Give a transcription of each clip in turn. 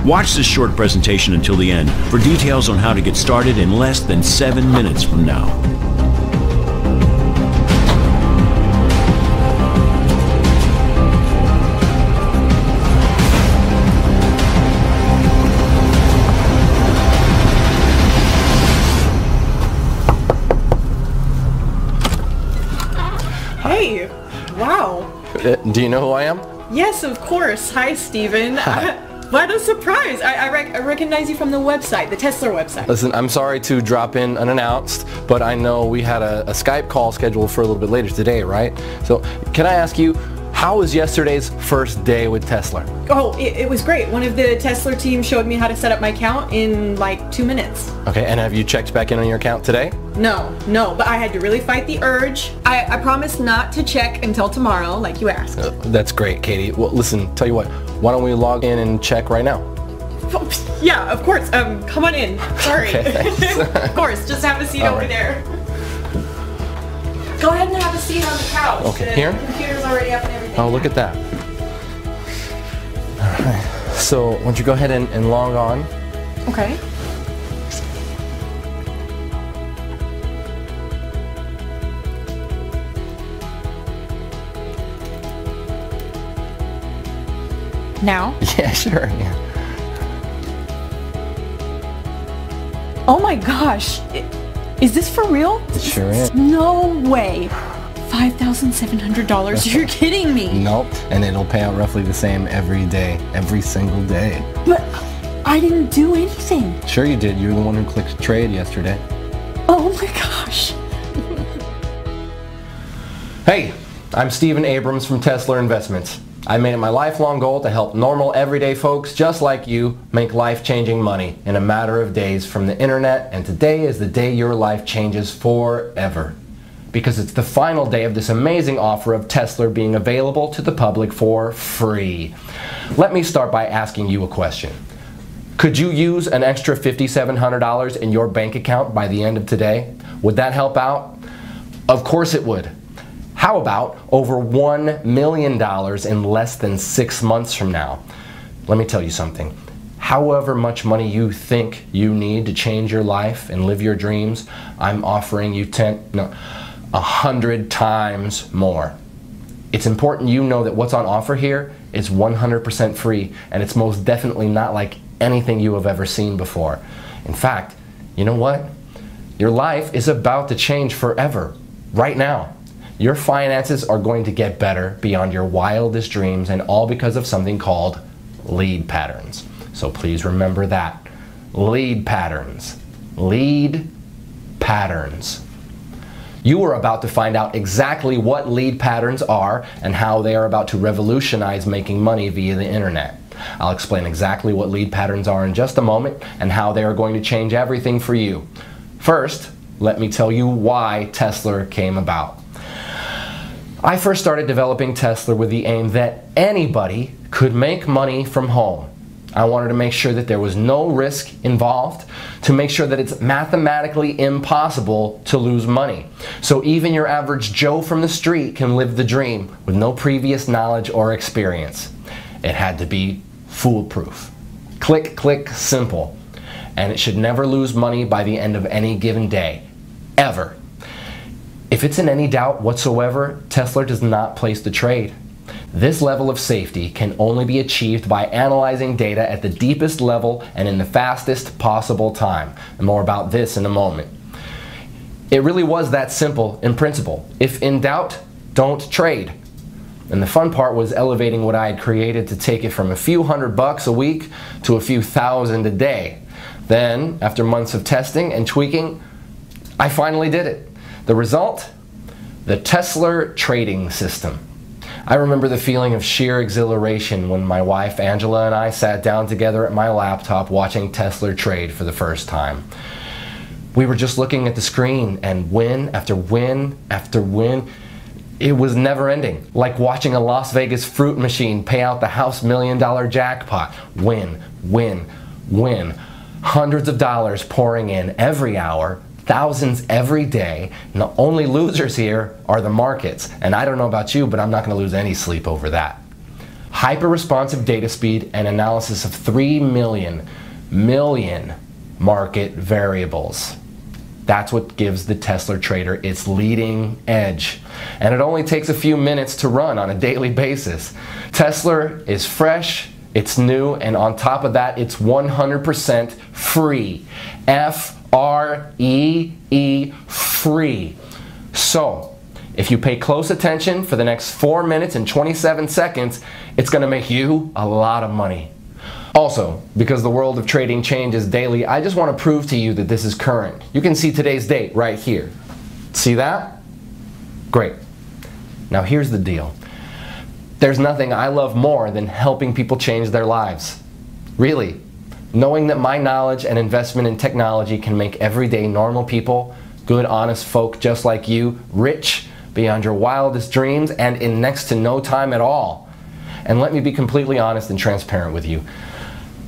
Watch this short presentation until the end for details on how to get started in less than 7 minutes from now. Hey, wow. Do you know who I am? Yes, of course. Hi, Steven. Hi. What a surprise. I recognize you from the website, the Tesla website. Listen, I'm sorry to drop in unannounced, but I know we had a Skype call scheduled for a little bit later today, right? So can I ask you, how was yesterday's first day with Tesla? Oh, it was great. One of the Tesla team showed me how to set up my account in like 2 minutes. Okay, and have you checked back in on your account today? No, but I had to really fight the urge. I promised not to check until tomorrow, like you asked. That's great, Katie. Well, listen, tell you what, why don't we log in and check right now? Yeah, of course. Come on in. Sorry. Okay, Of course, just have a seat over there. Go ahead and have a seat on the couch. Okay, here? The computer's already up and everything. Oh, look at that. All right. So, why don't you go ahead and log on? Okay. Now? Yeah, sure. Yeah. Oh my gosh. Is this for real? It sure is. No way. $5,700. You're kidding me. Nope. And it'll pay out roughly the same every day, every single day. But I didn't do anything. Sure you did. You were the one who clicked trade yesterday. Oh my gosh. Hey, I'm Steven Abrams from Tesla Investments. I made it my lifelong goal to help normal everyday folks just like you make life-changing money in a matter of days from the internet, and today is the day your life changes forever. Because it's the final day of this amazing offer of Tesla being available to the public for free. Let me start by asking you a question. Could you use an extra $5,700 in your bank account by the end of today? Would that help out? Of course it would. How about over $1 million in less than 6 months from now? Let me tell you something. However much money you think you need to change your life and live your dreams, I'm offering you 100 times more. It's important you know that what's on offer here is 100% free, and it's most definitely not like anything you have ever seen before. In fact, you know what? Your life is about to change forever, right now. Your finances are going to get better beyond your wildest dreams, and all because of something called lead patterns. So please remember that. Lead patterns. Lead patterns. You are about to find out exactly what lead patterns are and how they are about to revolutionize making money via the internet. I'll explain exactly what lead patterns are in just a moment and how they are going to change everything for you. First, let me tell you why Tesla came about. I first started developing Tesla with the aim that anybody could make money from home. I wanted to make sure that there was no risk involved, to make sure that it's mathematically impossible to lose money. So even your average Joe from the street can live the dream with no previous knowledge or experience. It had to be foolproof. Click, click, simple. And it should never lose money by the end of any given day. Ever. If it's in any doubt whatsoever, Tesla does not place the trade. This level of safety can only be achieved by analyzing data at the deepest level and in the fastest possible time. And more about this in a moment. It really was that simple in principle. If in doubt, don't trade. And the fun part was elevating what I had created to take it from a few $100 a week to a few thousand a day. Then, after months of testing and tweaking, I finally did it. The result? The Tesla trading system. I remember the feeling of sheer exhilaration when my wife Angela and I sat down together at my laptop watching Tesla trade for the first time. We were just looking at the screen, and win after win after win. It was never ending, like watching a Las Vegas fruit machine pay out the house $1 million jackpot. Win, win, win. Hundreds of dollars pouring in every hour, thousands every day, and the only losers here are the markets. And I don't know about you, but I'm not going to lose any sleep over that. hyper-responsive data speed, and analysis of 3 million market variables. That's what gives the Tesla Trader its leading edge. And it only takes a few minutes to run on a daily basis. Tesla is fresh, it's new, and on top of that, it's 100% free. F-R-E-E, free. So, if you pay close attention for the next 4 minutes and 27 seconds, it's going to make you a lot of money. Also, because the world of trading changes daily, I just want to prove to you that this is current. You can see today's date right here. See that? Great. Now here's the deal. There's nothing I love more than helping people change their lives. Really. Knowing that my knowledge and investment in technology can make everyday normal people, good honest folk just like you, rich beyond your wildest dreams and in next to no time at all. And let me be completely honest and transparent with you.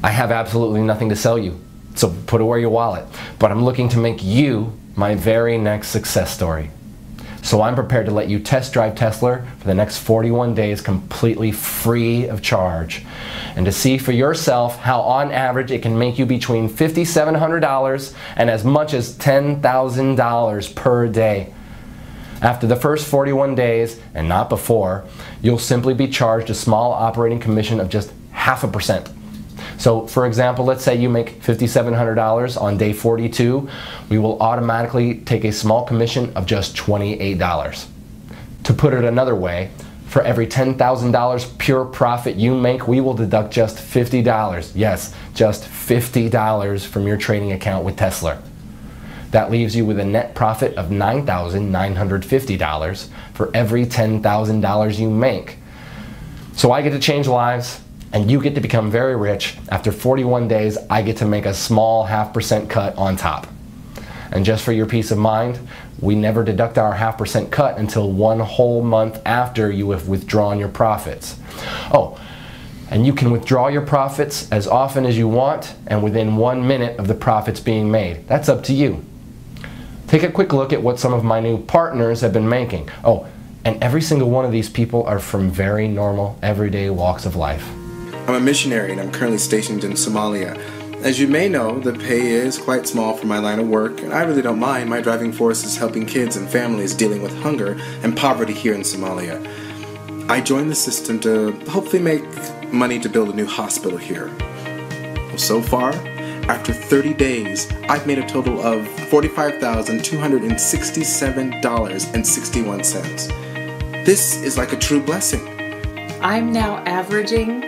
I have absolutely nothing to sell you, so put away your wallet. But I'm looking to make you my very next success story. So I'm prepared to let you test drive Tesla for the next 41 days completely free of charge. And to see for yourself how on average it can make you between $5,700 and as much as $10,000 per day. After the first 41 days, and not before, you'll simply be charged a small operating commission of just 0.5%. So for example, let's say you make $5,700 on day 42, we will automatically take a small commission of just $28. To put it another way, for every $10,000 pure profit you make, we will deduct just $50. Yes, just $50 from your trading account with Tesla. That leaves you with a net profit of $9,950 for every $10,000 you make. So I get to change lives, and you get to become very rich. After 41 days, I get to make a small 0.5% cut on top. And just for your peace of mind, we never deduct our 0.5% cut until 1 whole month after you have withdrawn your profits. Oh, and you can withdraw your profits as often as you want and within 1 minute of the profits being made. That's up to you. Take a quick look at what some of my new partners have been making. Oh, and every single one of these people are from very normal, everyday walks of life. I'm a missionary and I'm currently stationed in Somalia. As you may know, the pay is quite small for my line of work, and I really don't mind. My driving force is helping kids and families dealing with hunger and poverty here in Somalia. I joined the system to hopefully make money to build a new hospital here. Well, so far, after 30 days, I've made a total of $45,267.61. This is like a true blessing. I'm now averaging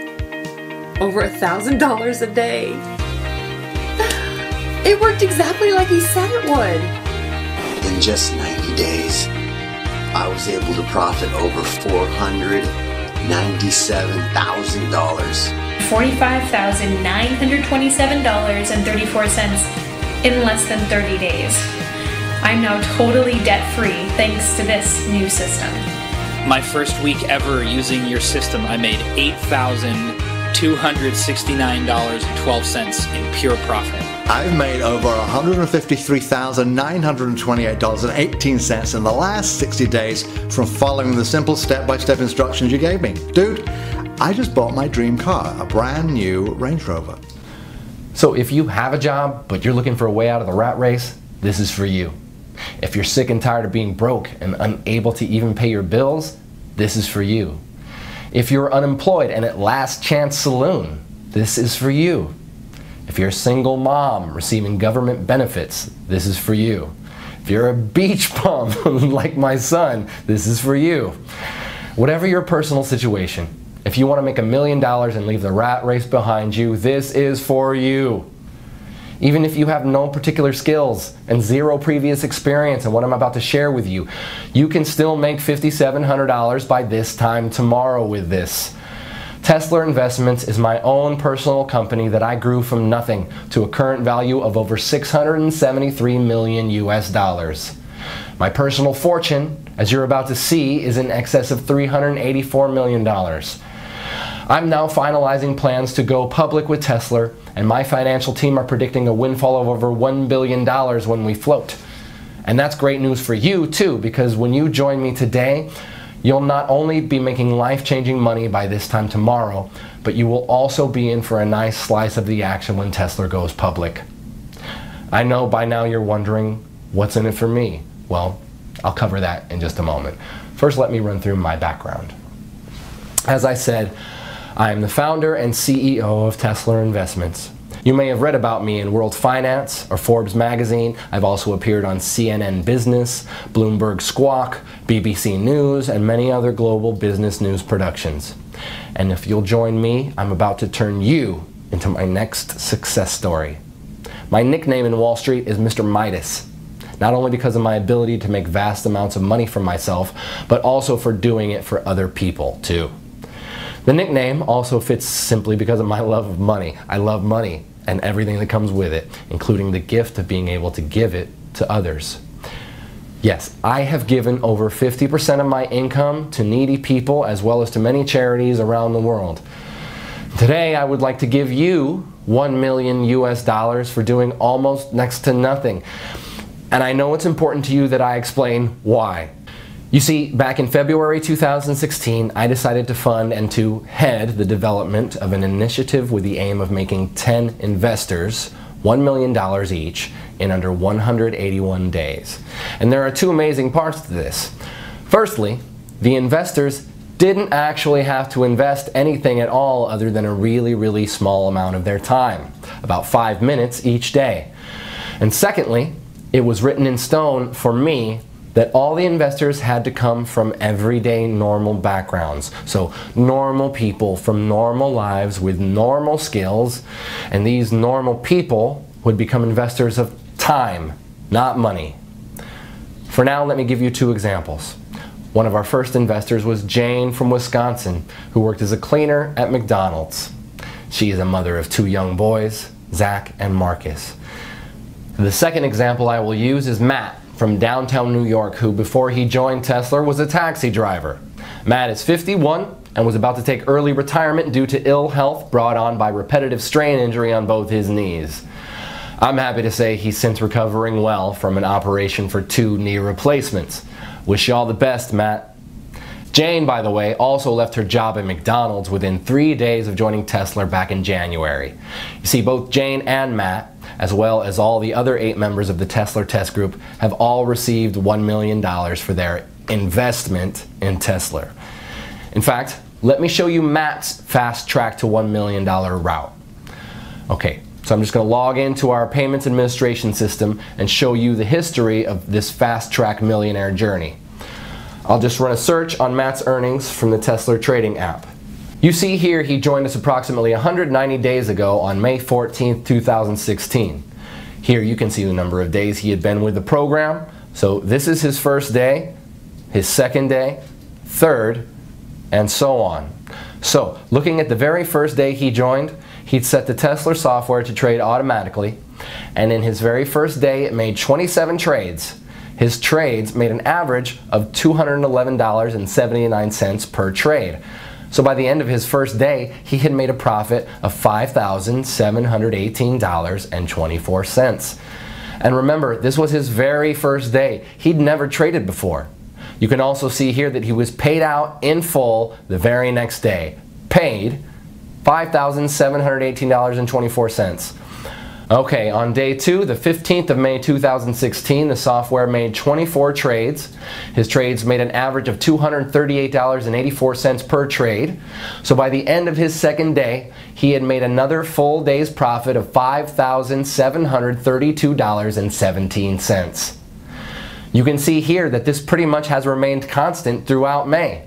over $1,000 a day. It worked exactly like he said it would. In just 90 days, I was able to profit over $497,000. $45,927.34 in less than 30 days. I'm now totally debt-free thanks to this new system. My first week ever using your system, I made $8,269.12 in pure profit. I've made over $153,928.18 in the last 60 days from following the simple step-by-step instructions you gave me. Dude, I just bought my dream car, a brand new Range Rover. So if you have a job, but you're looking for a way out of the rat race, this is for you. If you're sick and tired of being broke and unable to even pay your bills, this is for you. If you're unemployed and at Last Chance Saloon, this is for you. If you're a single mom receiving government benefits, this is for you. If you're a beach bum like my son, this is for you. Whatever your personal situation, if you want to make $1 million and leave the rat race behind you, this is for you. Even if you have no particular skills and zero previous experience in what I'm about to share with you, you can still make $5,700 by this time tomorrow with this. Tesla Investments is my own personal company that I grew from nothing to a current value of over $673 million US. My personal fortune, as you're about to see, is in excess of $384 million. I'm now finalizing plans to go public with Tesla, and my financial team are predicting a windfall of over $1 billion when we float. And that's great news for you too, because when you join me today, You'll not only be making life-changing money by this time tomorrow, but you will also be in for a nice slice of the action when Tesla goes public. I know by now you're wondering, what's in it for me? Well, I'll cover that in just a moment. First, let me run through my background. As I said, I am the founder and CEO of Tesla Investments. You may have read about me in World Finance or Forbes magazine. I've also appeared on CNN Business, Bloomberg Squawk, BBC News, and many other global business news productions. And if you'll join me, I'm about to turn you into my next success story. My nickname in Wall Street is Mr. Midas, not only because of my ability to make vast amounts of money for myself, but also for doing it for other people too. The nickname also fits simply because of my love of money. I love money and everything that comes with it, including the gift of being able to give it to others. Yes, I have given over 50% of my income to needy people as well as to many charities around the world. Today, I would like to give you $1 million US for doing almost next to nothing. And I know it's important to you that I explain why. You see, back in February 2016, I decided to fund and to head the development of an initiative with the aim of making 10 investors $1 million each in under 181 days. And there are two amazing parts to this. Firstly, the investors didn't actually have to invest anything at all other than a really small amount of their time, about 5 minutes each day. And secondly, it was written in stone for me that all the investors had to come from everyday normal backgrounds. So normal people from normal lives with normal skills, and these normal people would become investors of time, not money. For now, let me give you two examples. One of our first investors was Jane from Wisconsin, who worked as a cleaner at McDonald's. She is a mother of 2 young boys, Zach and Marcus. The second example I will use is Matt from downtown New York, who before he joined Tesla was a taxi driver. Matt is 51 and was about to take early retirement due to ill health brought on by repetitive strain injury on both his knees. I'm happy to say he's since recovering well from an operation for 2 knee replacements. Wish you all the best, Matt. Jane, by the way, also left her job at McDonald's within 3 days of joining Tesla back in January. You see, both Jane and Matt, as well as all the other 8 members of the Tesla Test Group, have all received $1 million for their investment in Tesla. In fact, let me show you Matt's fast track to $1 million route. Okay, so I'm just going to log into our payments administration system and show you the history of this fast track millionaire journey. I'll just run a search on Matt's earnings from the Tesla trading app. You see here he joined us approximately 190 days ago on May 14th, 2016. Here you can see the number of days he had been with the program. So this is his first day, his second day, third, and so on. So looking at the very first day he joined, he'd set the Tesla software to trade automatically, and in his very first day it made 27 trades. His trades made an average of $211.79 per trade. So by the end of his first day, he had made a profit of $5,718.24. And remember, this was his very first day. He'd never traded before. You can also see here that he was paid out in full the very next day. Paid $5,718.24. Okay, on day 2, the 15th of May 2016, the software made 24 trades. His trades made an average of $238.84 per trade. So by the end of his second day, he had made another full day's profit of $5,732.17. You can see here that this pretty much has remained constant throughout May.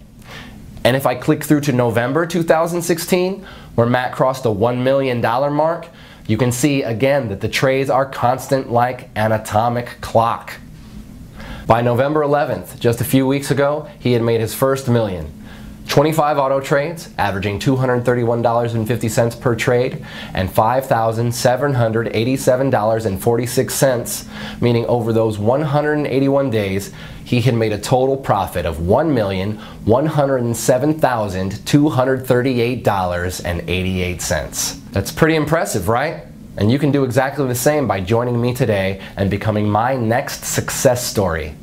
And if I click through to November 2016, where Matt crossed the $1 million mark, you can see again that the trades are constant like an atomic clock. By November 11th, just a few weeks ago, he had made his first million. 25 auto trades, averaging $231.50 per trade, and $5,787.46, meaning over those 181 days, he had made a total profit of $1,107,238.88. That's pretty impressive, right? And you can do exactly the same by joining me today and becoming my next success story.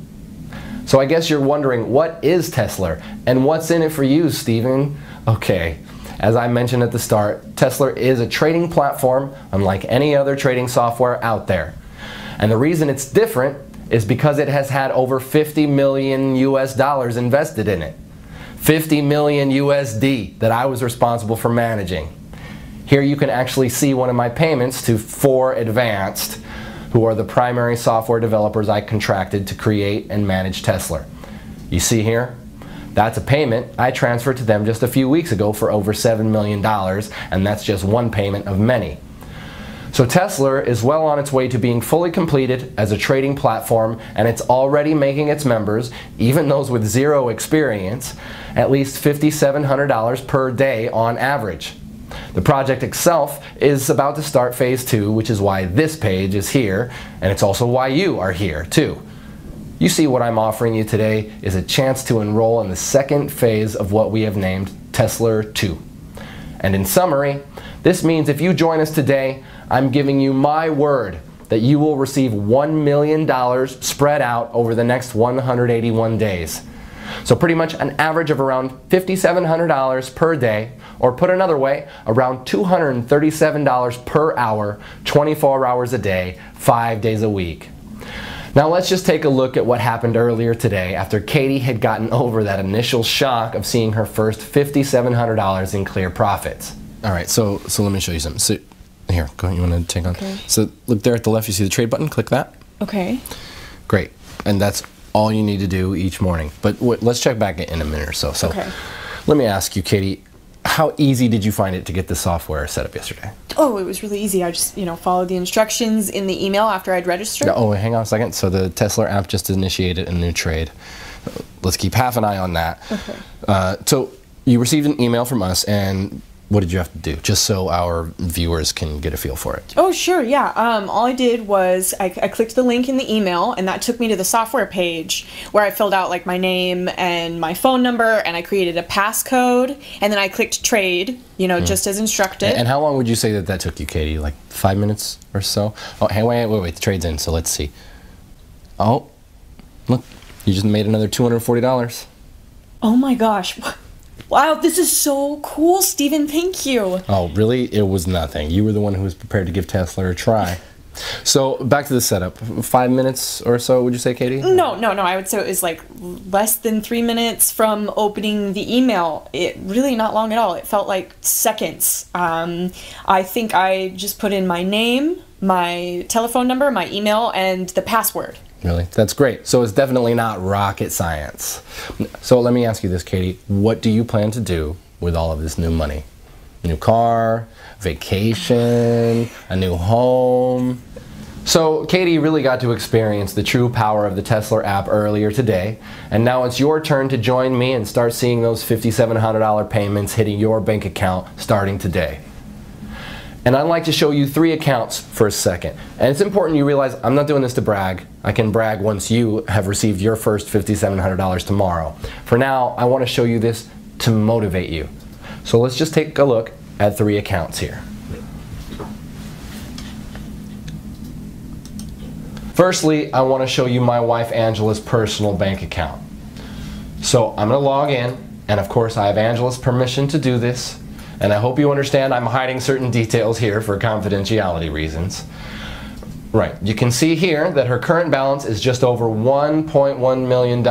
So I guess you're wondering, what is Tesla and what's in it for you, Steven? Okay, as I mentioned at the start, Tesla is a trading platform unlike any other trading software out there. And the reason it's different is because it has had over 50 million US dollars invested in it. 50 million USD that I was responsible for managing. Here you can actually see one of my payments to 4Advanced, who are the primary software developers I contracted to create and manage Tesla. You see here? That's a payment I transferred to them just a few weeks ago for over $7 million, and that's just one payment of many. So Tesla is well on its way to being fully completed as a trading platform, and it's already making its members, even those with zero experience, at least $5,700 per day on average. The project itself is about to start phase 2, which is why this page is here, and it's also why you are here too. You see, what I'm offering you today is a chance to enroll in the second phase of what we have named Tesla 2. And in summary, this means if you join us today, I'm giving you my word that you will receive $1 million spread out over the next 181 days. So pretty much an average of around $5,700 per day, or put another way, around $237 per hour, 24 hours a day, 5 days a week. Now let's just take a look at what happened earlier today after Katie had gotten over that initial shock of seeing her first $5,700 in clear profits. All right, so let me show you something. So here, go ahead, you want to take on? Okay. So look there at the left, you see the trade button, click that. Okay. Great, and that's all you need to do each morning. But let's check back in a minute or so. So Okay. Let me ask you, Katie, how easy did you find it to get the software set up yesterday? Oh, it was really easy. I just, followed the instructions in the email after I'd registered. Oh, hang on a second. So the Tesla app just initiated a new trade. Let's keep half an eye on that. Okay. So you received an email from us, and what did you have to do, just so our viewers can get a feel for it? Oh, sure, yeah. All I did was I clicked the link in the email, and that took me to the software page where I filled out like my name and my phone number, and I created a passcode, and then I clicked trade, just as instructed. And how long would you say that took you, Katie? Like 5 minutes or so? Oh, hey, wait, the trade's in, so let's see. Oh, look, you just made another $240. Oh my gosh. Wow, this is so cool, Steven. Thank you. Oh, really? It was nothing. You were the one who was prepared to give Tesla a try. So, back to the setup. 5 minutes or so, would you say, Katie? No. I would say it was like less than 3 minutes from opening the email. It really not long at all. It felt like seconds. I think I just put in my name, my telephone number, my email, and the password. Really? That's great. So it's definitely not rocket science. So let me ask you this, Katie. What do you plan to do with all of this new money? New car, vacation, a new home? So Katie really got to experience the true power of the Tesla app earlier today, and now it's your turn to join me and start seeing those $5,700 payments hitting your bank account starting today. And I'd like to show you 3 accounts for a second. And it's important you realize I'm not doing this to brag. I can brag once you have received your first $5,700 tomorrow. For now, I want to show you this to motivate you. So let's just take a look at 3 accounts here. Firstly, I want to show you my wife Angela's personal bank account. So I'm going to log in, and of course I have Angela's permission to do this. And I hope you understand I'm hiding certain details here for confidentiality reasons. Right, you can see here that her current balance is just over $1.1 million.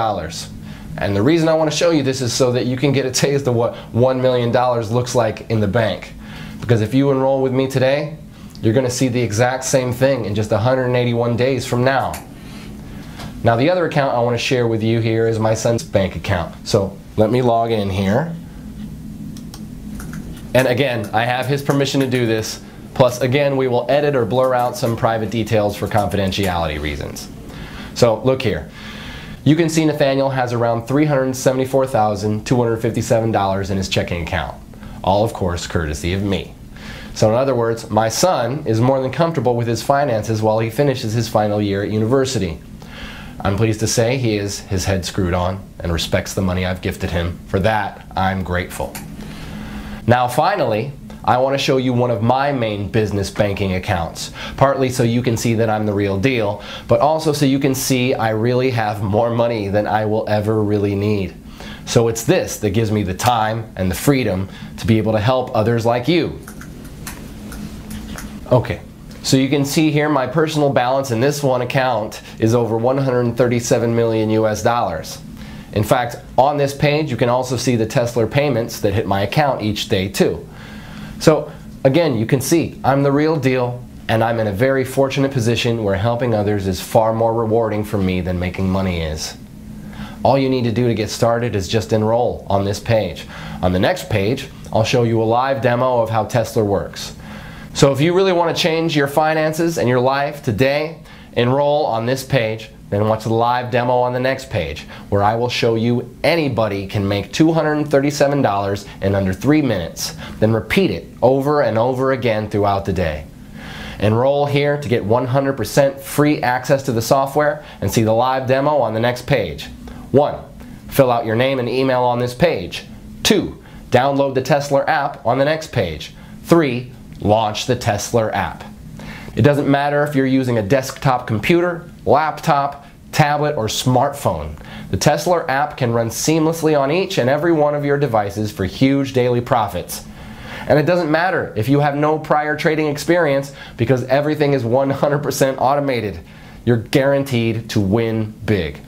And the reason I want to show you this is so that you can get a taste of what $1 million looks like in the bank. Because if you enroll with me today, you're going to see the exact same thing in just 181 days from now. Now the other account I want to share with you here is my son's bank account. So let me log in here. And again, I have his permission to do this. Plus, again, we will edit or blur out some private details for confidentiality reasons. So, look here. You can see Nathaniel has around $374,257 in his checking account. All, of course, courtesy of me. So, in other words, my son is more than comfortable with his finances while he finishes his final year at university. I'm pleased to say he has his head screwed on and respects the money I've gifted him. For that, I'm grateful. Now finally, I want to show you one of my main business banking accounts, partly so you can see that I'm the real deal, but also so you can see I really have more money than I will ever really need. So it's this that gives me the time and the freedom to be able to help others like you. Okay, so you can see here my personal balance in this one account is over 137 million US dollars. In fact, on this page you can also see the Tesla payments that hit my account each day too. So again, you can see I'm the real deal, and I'm in a very fortunate position where helping others is far more rewarding for me than making money is. All you need to do to get started is just enroll on this page. On the next page, I'll show you a live demo of how Tesla works. So if you really want to change your finances and your life today, enroll on this page, then watch the live demo on the next page, where I will show you anybody can make $237 in under 3 minutes, then repeat it over and over again throughout the day. Enroll here to get 100% free access to the software and see the live demo on the next page. 1. Fill out your name and email on this page. 2. Download the Tesla app on the next page. 3. Launch the Tesla app. It doesn't matter if you're using a desktop computer, laptop, tablet, or smartphone. The Tesla app can run seamlessly on each and every one of your devices for huge daily profits. And it doesn't matter if you have no prior trading experience, because everything is 100% automated. You're guaranteed to win big.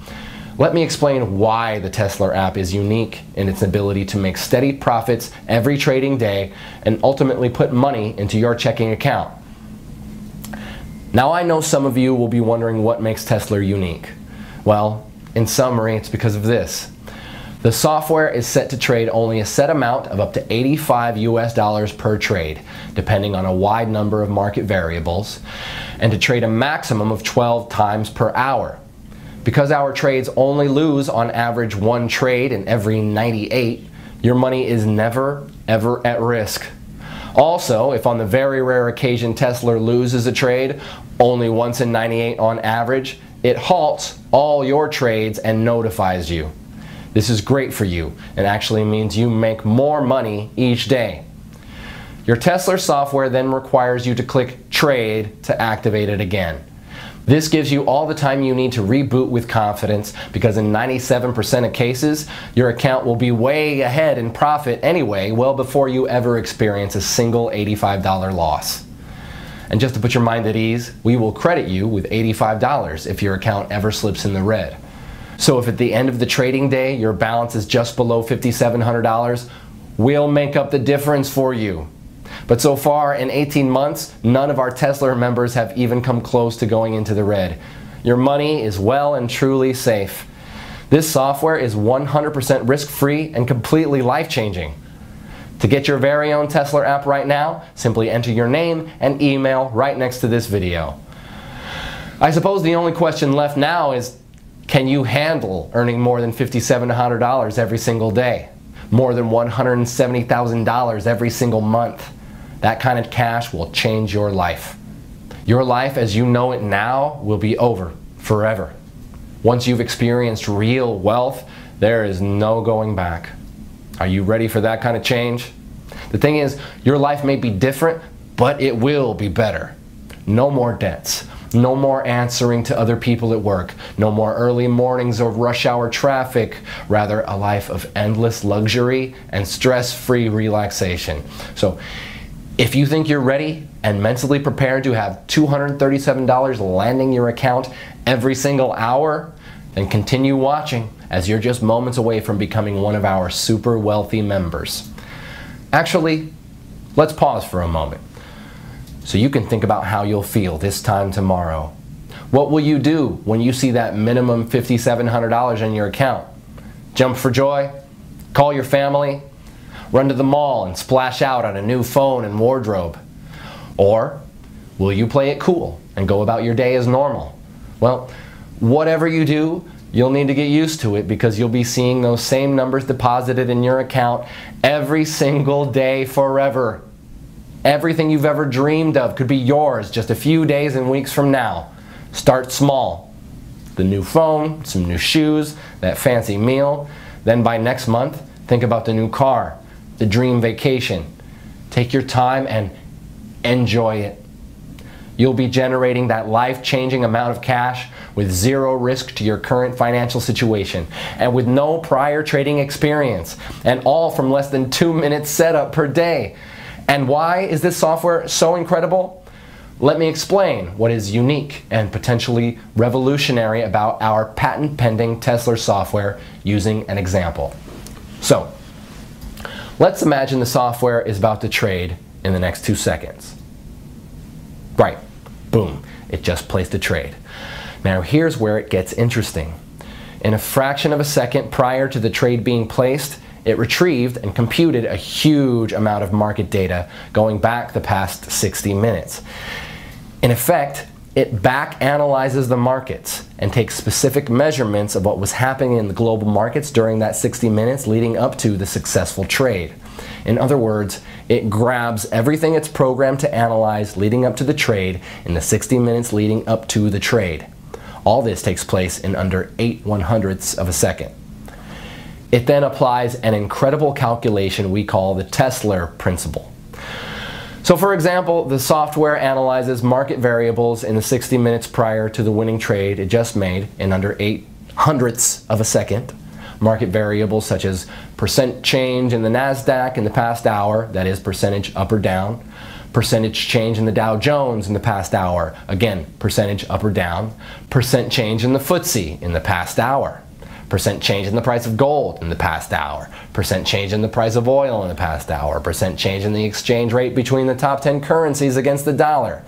Let me explain why the Tesla app is unique in its ability to make steady profits every trading day and ultimately put money into your checking account. Now I know some of you will be wondering what makes Tesla unique. Well, in summary, it's because of this. The software is set to trade only a set amount of up to 85 US dollars per trade, depending on a wide number of market variables, and to trade a maximum of 12 times per hour. Because our trades only lose on average 1 trade in every 98, your money is never, ever at risk. Also, if on the very rare occasion Tesla loses a trade, only once in 98 on average, it halts all your trades and notifies you. This is great for you and actually means you make more money each day. Your Tesla software then requires you to click Trade to activate it again. This gives you all the time you need to reboot with confidence, because in 97% of cases, your account will be way ahead in profit anyway, well before you ever experience a single $85 loss. And just to put your mind at ease, we will credit you with $85 if your account ever slips in the red. So if at the end of the trading day your balance is just below $5,700, we'll make up the difference for you. But so far, in 18 months, none of our Tesla members have even come close to going into the red. Your money is well and truly safe. This software is 100% risk-free and completely life-changing. To get your very own Tesla app right now, simply enter your name and email right next to this video. I suppose the only question left now is, can you handle earning more than $5,700 every single day? More than $170,000 every single month? That kind of cash will change your life. Your life as you know it now will be over forever. Once you've experienced real wealth, there is no going back. Are you ready for that kind of change? The thing is, your life may be different, but it will be better. No more debts. No more answering to other people at work. No more early mornings or rush hour traffic. Rather, a life of endless luxury and stress-free relaxation. So, if you think you're ready and mentally prepared to have $237 landing your account every single hour, then continue watching, as you're just moments away from becoming one of our super wealthy members. Actually, let's pause for a moment so you can think about how you'll feel this time tomorrow. What will you do when you see that minimum $5,700 in your account? Jump for joy? Call your family? Run to the mall and splash out on a new phone and wardrobe? Or will you play it cool and go about your day as normal? Well, whatever you do, you'll need to get used to it, because you'll be seeing those same numbers deposited in your account every single day forever. Everything you've ever dreamed of could be yours just a few days and weeks from now. Start small. The new phone, some new shoes, that fancy meal. Then by next month, think about the new car, the dream vacation. Take your time and enjoy it. You'll be generating that life-changing amount of cash with zero risk to your current financial situation and with no prior trading experience, and all from less than 2 minutes setup per day. And why is this software so incredible? Let me explain what is unique and potentially revolutionary about our patent-pending Tesla software using an example. So, let's imagine the software is about to trade in the next 2 seconds. Right, boom, it just placed a trade. Now here's where it gets interesting. In a fraction of a second prior to the trade being placed, it retrieved and computed a huge amount of market data going back the past 60 minutes. In effect, it back analyzes the markets and takes specific measurements of what was happening in the global markets during that 60 minutes leading up to the successful trade. In other words, it grabs everything it's programmed to analyze leading up to the trade in the 60 minutes leading up to the trade. All this takes place in under 8/100ths of a second. It then applies an incredible calculation we call the Tesla principle. So for example, the software analyzes market variables in the 60 minutes prior to the winning trade it just made in under 8/100ths of a second. Market variables such as percent change in the NASDAQ in the past hour, that is percentage up or down, percentage change in the Dow Jones in the past hour, again percentage up or down, percent change in the FTSE in the past hour, percent change in the price of gold in the past hour, percent change in the price of oil in the past hour, percent change in the exchange rate between the top 10 currencies against the dollar.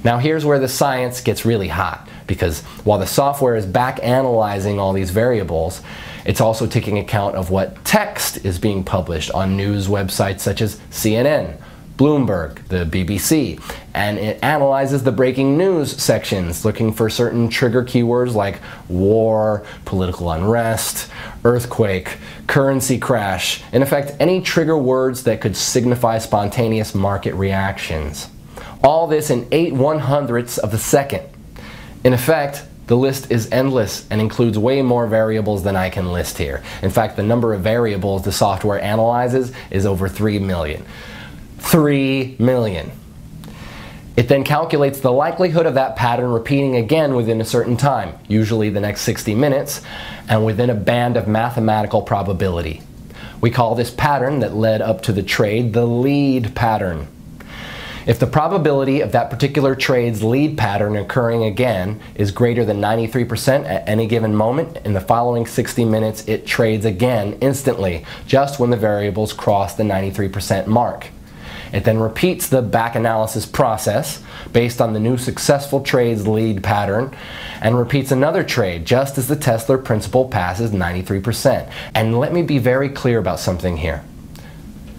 Now here's where the science gets really hot, because while the software is back analyzing all these variables, it's also taking account of what text is being published on news websites such as CNN, Bloomberg, the BBC, and it analyzes the breaking news sections looking for certain trigger keywords like war, political unrest, earthquake, currency crash, in effect any trigger words that could signify spontaneous market reactions. All this in 8/100ths of a second. In effect, the list is endless and includes way more variables than I can list here. In fact, the number of variables the software analyzes is over 3 million. 3 million. It then calculates the likelihood of that pattern repeating again within a certain time, usually the next 60 minutes, and within a band of mathematical probability. We call this pattern that led up to the trade the lead pattern. If the probability of that particular trade's lead pattern occurring again is greater than 93% at any given moment, in the following 60 minutes it trades again instantly, just when the variables cross the 93% mark. It then repeats the back analysis process based on the new successful trade's lead pattern and repeats another trade just as the Tesla principle passes 93%. And let me be very clear about something here.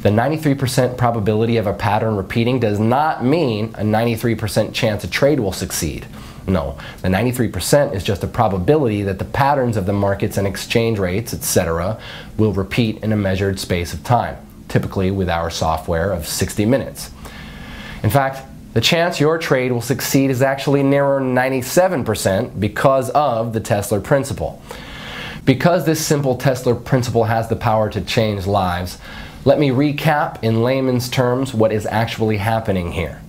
The 93% probability of a pattern repeating does not mean a 93% chance a trade will succeed. No, the 93% is just a probability that the patterns of the markets and exchange rates, etc., will repeat in a measured space of time, typically with our software of 60 minutes. In fact, the chance your trade will succeed is actually nearer 97% because of the Tesla principle. Because this simple Tesla principle has the power to change lives, let me recap in layman's terms what is actually happening here.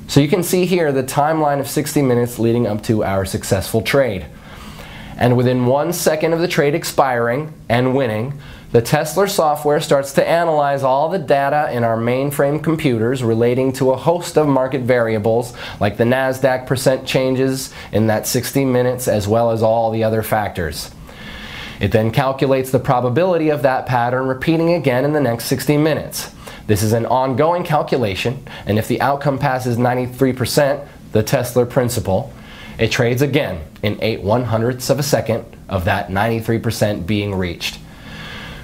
So you can see here the timeline of 60 minutes leading up to our successful trade. And within 1 second of the trade expiring and winning, the Tesla software starts to analyze all the data in our mainframe computers relating to a host of market variables like the NASDAQ percent changes in that 60 minutes as well as all the other factors. It then calculates the probability of that pattern repeating again in the next 60 minutes. This is an ongoing calculation, and if the outcome passes 93%, the Tesla principle, it trades again in 8/100ths of a second of that 93% being reached.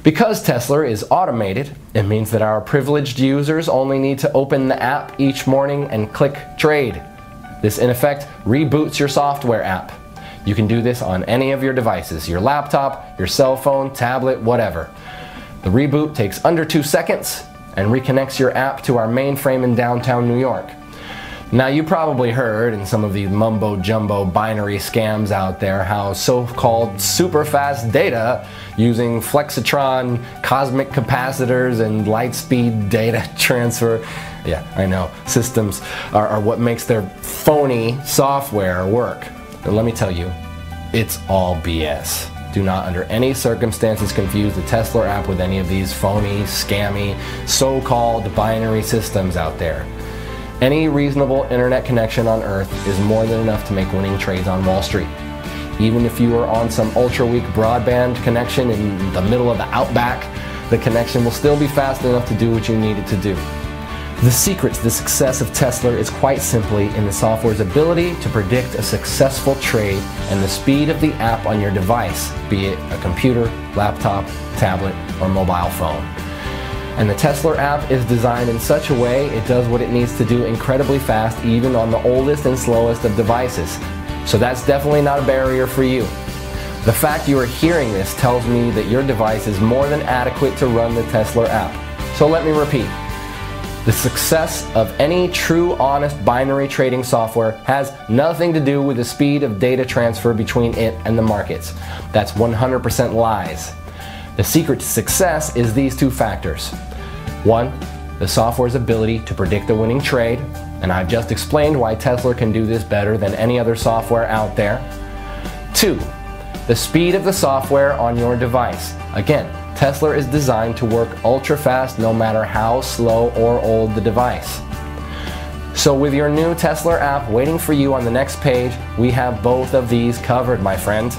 Because Tesla is automated, it means that our privileged users only need to open the app each morning and click trade. This in effect reboots your software app. You can do this on any of your devices, your laptop, your cell phone, tablet, whatever. The reboot takes under 2 seconds and reconnects your app to our mainframe in downtown New York. Now you probably heard in some of these mumbo-jumbo binary scams out there how so-called super fast data using flexitron, cosmic capacitors, and light-speed data transfer, yeah, I know, systems are what makes their phony software work. And let me tell you, it's all BS. Do not under any circumstances confuse the Tesla app with any of these phony, scammy, so-called binary systems out there. Any reasonable internet connection on Earth is more than enough to make winning trades on Wall Street. Even if you are on some ultra-weak broadband connection in the middle of the outback, the connection will still be fast enough to do what you need it to do. The secret to the success of Tesla is quite simply in the software's ability to predict a successful trade and the speed of the app on your device, be it a computer, laptop, tablet, or mobile phone. And the Tesla app is designed in such a way it does what it needs to do incredibly fast even on the oldest and slowest of devices. So that's definitely not a barrier for you. The fact you are hearing this tells me that your device is more than adequate to run the Tesla app. So let me repeat. The success of any true, honest binary trading software has nothing to do with the speed of data transfer between it and the markets. That's 100% lies. The secret to success is these two factors. One, the software's ability to predict a winning trade, and I've just explained why Tesla can do this better than any other software out there. Two, the speed of the software on your device. Again, Tesla is designed to work ultra fast no matter how slow or old the device. So with your new Tesla app waiting for you on the next page, we have both of these covered, my friend.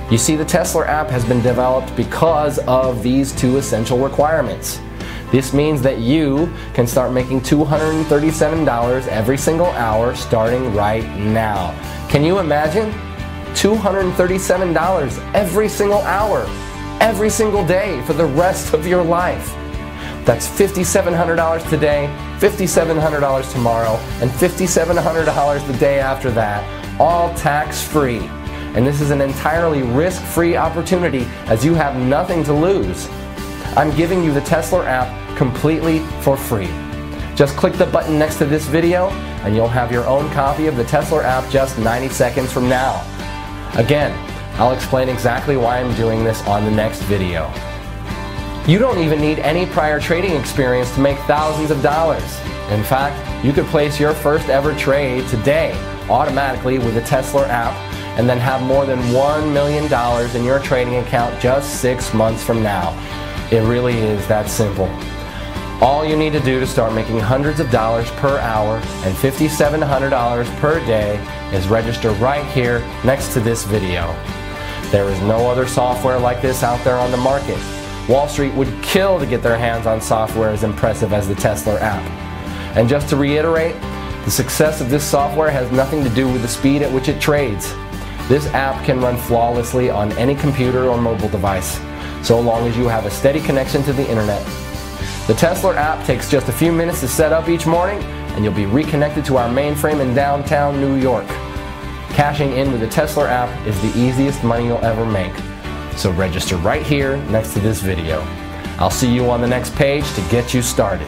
You see, the Tesla app has been developed because of these two essential requirements. This means that you can start making $237 every single hour starting right now. Can you imagine? $237 every single hour, every single day for the rest of your life. That's $5,700 today, $5,700 tomorrow, and $5,700 the day after that, all tax-free. And this is an entirely risk-free opportunity as you have nothing to lose. I'm giving you the Tesla app completely for free. Just click the button next to this video and you'll have your own copy of the Tesla app just 90 seconds from now. Again, I'll explain exactly why I'm doing this on the next video. You don't even need any prior trading experience to make thousands of dollars. In fact, you could place your first ever trade today automatically with the Tesla app and then have more than $1 million in your trading account just 6 months from now. It really is that simple. All you need to do to start making hundreds of dollars per hour and $5,700 per day is register right here next to this video. There is no other software like this out there on the market. Wall Street would kill to get their hands on software as impressive as the Tesla app. And just to reiterate, the success of this software has nothing to do with the speed at which it trades. This app can run flawlessly on any computer or mobile device, so long as you have a steady connection to the internet. The Tesla app takes just a few minutes to set up each morning, and you'll be reconnected to our mainframe in downtown New York. Cashing in with the Tesla app is the easiest money you'll ever make. So register right here next to this video. I'll see you on the next page to get you started.